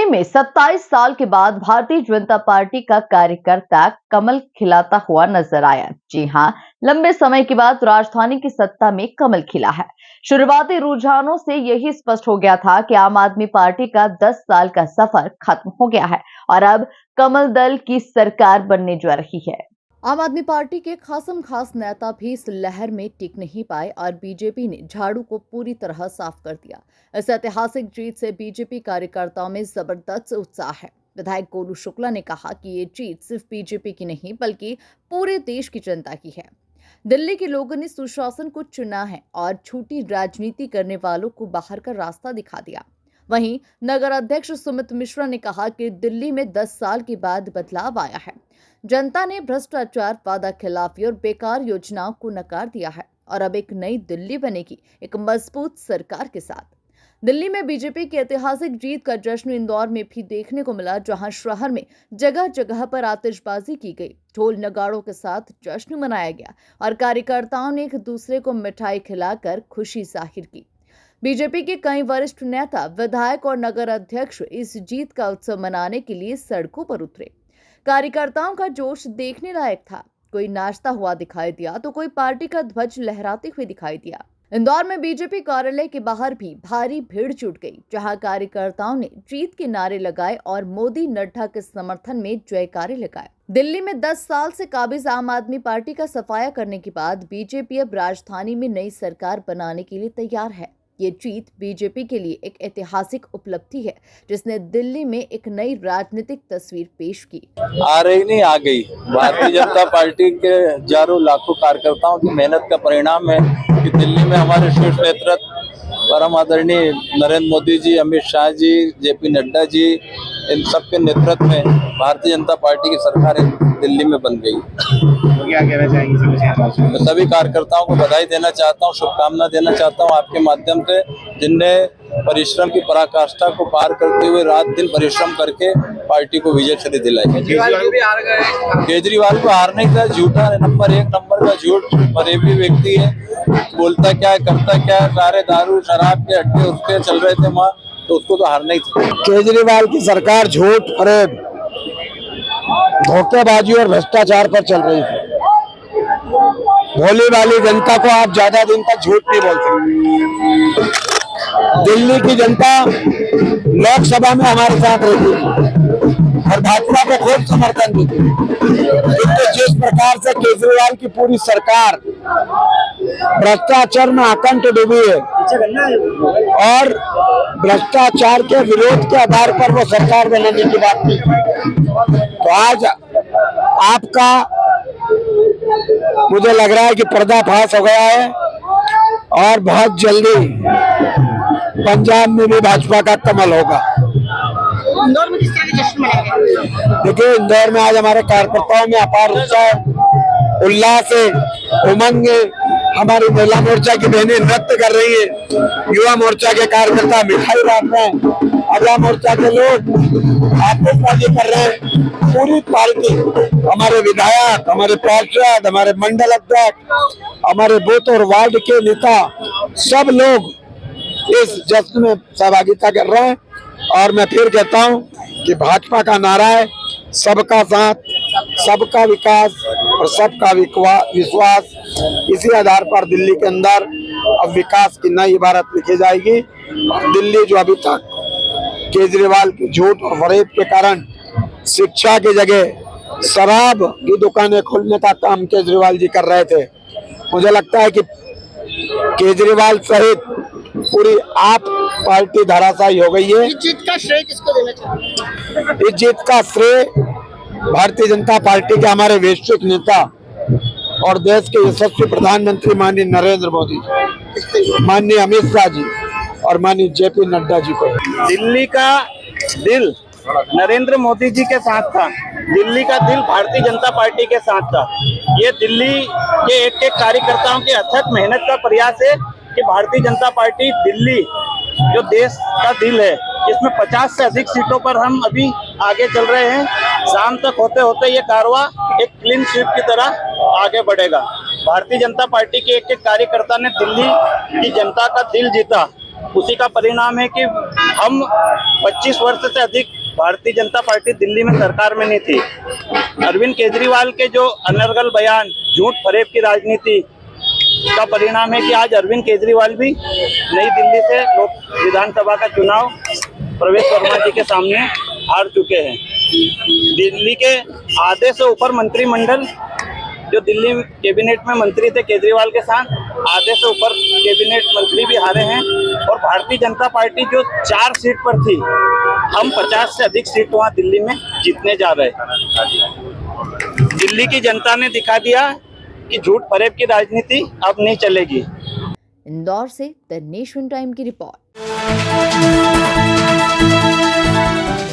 में 27 साल के बाद भारतीय जनता पार्टी का कार्यकर्ता कमल खिलाता हुआ नजर आया। जी हां, लंबे समय के बाद राजधानी की सत्ता में कमल खिला है। शुरुआती रुझानों से यही स्पष्ट हो गया था कि आम आदमी पार्टी का 10 साल का सफर खत्म हो गया है और अब कमल दल की सरकार बनने जा रही है। आम आदमी पार्टी के खास नेता भी इस लहर में टिक नहीं पाए और बीजेपी ने झाड़ू को पूरी तरह साफ कर दिया। इस ऐतिहासिक जीत से बीजेपी कार्यकर्ताओं में जबरदस्त उत्साह है। विधायक गोलू शुक्ला ने कहा कि ये जीत सिर्फ बीजेपी की नहीं बल्कि पूरे देश की जनता की है। दिल्ली के लोगों ने सुशासन को चुना है और झूठी राजनीति करने वालों को बाहर का रास्ता दिखा दिया। वहीं नगर अध्यक्ष सुमित मिश्रा ने कहा कि दिल्ली में 10 साल के बाद बदलाव आया है। जनता ने भ्रष्टाचार, वादा खिलाफी और बेकार योजनाओं को नकार दिया है और अब एक नई दिल्ली बनेगी, एक मजबूत सरकार के साथ। दिल्ली में बीजेपी की ऐतिहासिक जीत का जश्न इंदौर में भी देखने को मिला, जहां शहर में जगह जगह पर आतिशबाजी की गई, ढोल नगाड़ों के साथ जश्न मनाया गया और कार्यकर्ताओं ने एक दूसरे को मिठाई खिलाकर खुशी जाहिर की। बीजेपी के कई वरिष्ठ नेता, विधायक और नगर अध्यक्ष इस जीत का उत्सव मनाने के लिए सड़कों पर उतरे। कार्यकर्ताओं का जोश देखने लायक था। कोई नाचता हुआ दिखाई दिया तो कोई पार्टी का ध्वज लहराते हुए दिखाई दिया। इंदौर में बीजेपी कार्यालय के बाहर भी भारी भीड़ जुट गई, जहां कार्यकर्ताओं ने जीत के नारे लगाए और मोदी नड्डा के समर्थन में जयकारे लगाए। दिल्ली में 10 साल से काबिज आम आदमी पार्टी का सफाया करने के बाद बीजेपी अब राजधानी में नई सरकार बनाने के लिए तैयार है। ये जीत बीजेपी के लिए एक ऐतिहासिक उपलब्धि है, जिसने दिल्ली में एक नई राजनीतिक तस्वीर पेश की। आ रही नहीं, आ गई। भारतीय जनता पार्टी के हजारों लाखों कार्यकर्ताओं की मेहनत का परिणाम है कि दिल्ली में हमारे शीर्ष नेतृत्व परम आदरणीय नरेंद्र मोदी जी, अमित शाह जी, जेपी नड्डा जी, इन सबके नेतृत्व में भारतीय जनता पार्टी की सरकार दिल्ली में बन गई। तो क्या कहना चाहेंगे? मैं सभी कार्यकर्ताओं को बधाई देना चाहता हूं, शुभकामना देना चाहता हूं आपके माध्यम से, जिनने परिश्रम की पराकाष्ठा को पार करते हुए रात दिन परिश्रम करके पार्टी को विजय छड़ी दिलाई। केजरीवाल को हार नहीं था, झूठा नंबर 1 नंबर का झूठ फरेबी व्यक्ति है। बोलता क्या है, करता क्या है, सारे दारू शराब के अड्डे उसके चल रहे थे वहाँ, तो उसको तो हारना ही था। केजरीवाल की सरकार झूठ, फरेब, धोखेबाजी और भ्रष्टाचार पर चल रही थी। भोली वाली जनता को आप ज्यादा दिन तक झूठ नहीं बोल सकते। दिल्ली की जनता लोकसभा में हमारे साथ रहती है और भाजपा को खूब समर्थन देती है। तो जिस प्रकार से केजरीवाल की पूरी सरकार भ्रष्टाचार में आकंठ डूबी है और भ्रष्टाचार के विरोध के आधार पर वो सरकार बनाने की बात की, तो आज आपका मुझे लग रहा है कि पर्दाफाश हो गया है और बहुत जल्दी पंजाब में भी भाजपा का कमल होगा। इंदौर में किस तरह के जश्न मनाएंगे? देखिए, इंदौर में आज हमारे कार्यकर्ताओं में अपार उत्साह, उल्लास है, उमंग है। हमारी महिला मोर्चा की बहनें नृत्य कर रही है, युवा मोर्चा के कार्यकर्ता मिठाई बांट रहे हैं, अगला मोर्चा के लोग आतिशबाजी कर रहे हैं। पूरी पार्टी, हमारे विधायक, हमारे पार्षद, हमारे मंडल अध्यक्ष, हमारे बूथ और वार्ड के नेता, सब लोग इस जश्न में सहभागिता कर रहे हैं। और मैं फिर कहता हूं कि भाजपा का नारा है सबका साथ, सबका विकास और सबका विश्वास। इसी आधार पर दिल्ली के अंदर अब विकास की नई इबारत लिखी जाएगी। दिल्ली जो अभी तक केजरीवाल की झूठ और फरेब के कारण शिक्षा की जगह शराब की दुकानें खोलने का काम केजरीवाल जी कर रहे थे, मुझे लगता है कि केजरीवाल सहित पूरी आप पार्टी धराशायी हो गई है। इस जीत का श्रेय किसको देना चाहिए? इस जीत का श्रेय भारतीय जनता पार्टी के हमारे वैश्विक नेता और देश के यशस्वी प्रधानमंत्री माननीय नरेंद्र मोदी जी, माननीय अमित शाह जी और माननीय जेपी नड्डा जी को। दिल्ली का दिल नरेंद्र मोदी जी के साथ था, दिल्ली का दिल भारतीय जनता पार्टी के साथ था। ये दिल्ली के एक एक कार्यकर्ताओं के अथक मेहनत का प्रयास है कि भारतीय जनता पार्टी दिल्ली जो देश का दिल है, इसमें 50 से अधिक सीटों पर हम अभी आगे चल रहे हैं। शाम तक होते होते ये कारवां एक क्लीन स्वीप की तरह आगे बढ़ेगा। भारतीय जनता पार्टी के एक एक कार्यकर्ता ने दिल्ली की जनता का दिल जीता, उसी का परिणाम है कि हम 25 वर्ष से अधिक भारतीय जनता पार्टी दिल्ली में सरकार में नहीं थी। अरविंद केजरीवाल के जो अनर्गल बयान, झूठ फरेब की राजनीति का परिणाम है कि आज अरविंद केजरीवाल भी नई दिल्ली से विधानसभा का चुनाव प्रवेश वर्मा जी के सामने हार चुके हैं। दिल्ली के आधे से ऊपर मंत्रिमंडल जो दिल्ली कैबिनेट में मंत्री थे केजरीवाल के साथ, आधे से ऊपर कैबिनेट मंत्री भी हारे हैं। और भारतीय जनता पार्टी जो 4 सीट पर थी, हम 50 से अधिक सीट वहाँ दिल्ली में जीतने जा रहे हैं। दिल्ली की जनता ने दिखा दिया कि झूठ फरेब की राजनीति अब नहीं चलेगी। इंदौर से द नेशन टाइम की रिपोर्ट।